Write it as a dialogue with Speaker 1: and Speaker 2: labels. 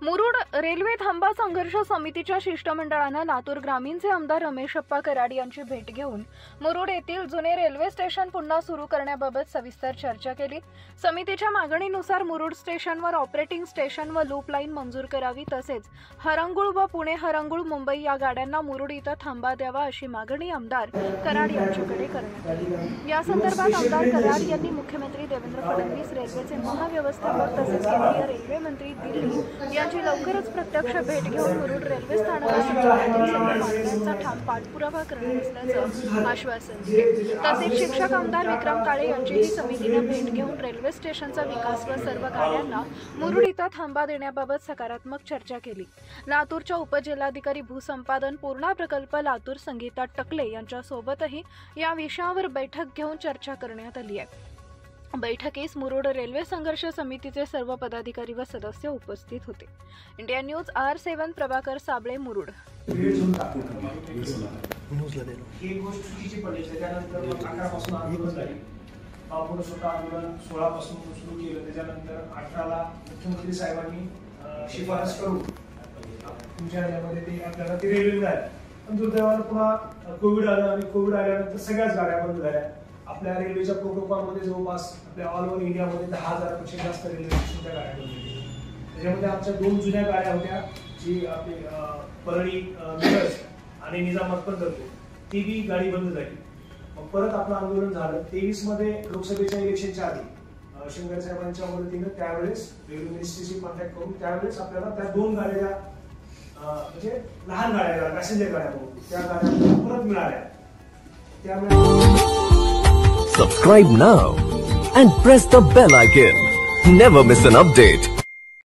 Speaker 1: Murud railway थांबा संघर्ष समितीच्या शिष्टमंडळानं लातूर ग्रामीणचे आमदार रमेशप्पा कराड यांची भेट घेऊन मुरुड येथील जुने रेल्वे स्टेशन पुन्हा सुरू करण्याबाबत सविस्तर चर्चा केली। समितीच्या मागणीनुसार मुरुड स्टेशनवर ऑपरेटिंग स्टेशन व लूप लाईन मंजूर करावी, तसेच हरंगुळ व पुणे हरंगुळ मुंबई या गाड्यांना मुरुड इथं थांबा द्यावा अशी मागणी आमदार कराड यांच्याकडे करण्यात आली। या संदर्भात आमदार कराड यांनी मुख्यमंत्री देवेंद्र फडणवीस, रेल्वेचे महाव्यवस्थापक तसेच केंद्रीय रेल्वे मंत्री दिल्ली यांची लवकरच प्रत्यक्ष भेट घेऊन मुरुड रेल्वे स्थानकासाठी मागण्यांचा ठाम पाठपुरावा करणार असल्याचं आश्वासन दिले। तसेच शिक्षक आमदार विक्रम काळे यांचीही समितीने भेट घेऊन रेल्वे स्टेशनचा विकास व सर्व गाड्यांना मुरुड इथं थांबा देण्याबाबत सकारात्मक चर्चा केली। लातूरच्या उपजिल्हाधिकारी भूसंपादन पूर्णा प्रकल्प लातूर संगीता टकले यांच्या सोबतही या विषयावर बैठक घेऊन चर्चा करण्यात आली आहे। बैठकीस मुरुड रेल्वे संघर्ष समितीचे सर्व पदाधिकारी व सदस्य उपस्थित होते। India news R7 Prabhakar Sable Murud.
Speaker 2: आपण स्वतः आंदोलन 16 पासून सुरू केलं, त्याच्यानंतर 18ला मुख्यमंत्री साहेबांनी शिफारस करून तुमच्या यामध्ये ते आपल्याला ते रेल्वे मिळाले। पण दुर्दैवानं पुन्हा कोविड आलं आणि कोविड आल्यानंतर सगळ्याच गाड्या बंद झाल्या। आपल्या रेल्वेच्या प्रोटोकॉलमध्ये जवळपास आपल्या ऑल ओव्हर इंडियामध्ये 10,000पेक्षा जास्त रेल्वे स्टेशनच्या गाड्या होत्या। त्याच्यामध्ये आमच्या 2 जुन्या गाड्या होत्या, जी आपली परळी मिरज आणि निजामाबाद जातो, ती बी गाडी बंद झाली। मग परत आपलं आंदोलन झालं 23 मध्ये लोकसभेच्या इलेक्शनच्या आधी शंकर साहेबांच्या मदतीने त्यावेळेस रेल्वे मिनिस्ट्रीशी कॉन्टॅक्ट करून त्यावेळेस आपल्याला त्या 2 गाड्या म्हणजे लहान गाड्या पॅसेंजर गाड्या त्या गाड्या परत मिळाल्या। त्यामुळे
Speaker 3: Subscribe now and press the bell icon. Never miss an update.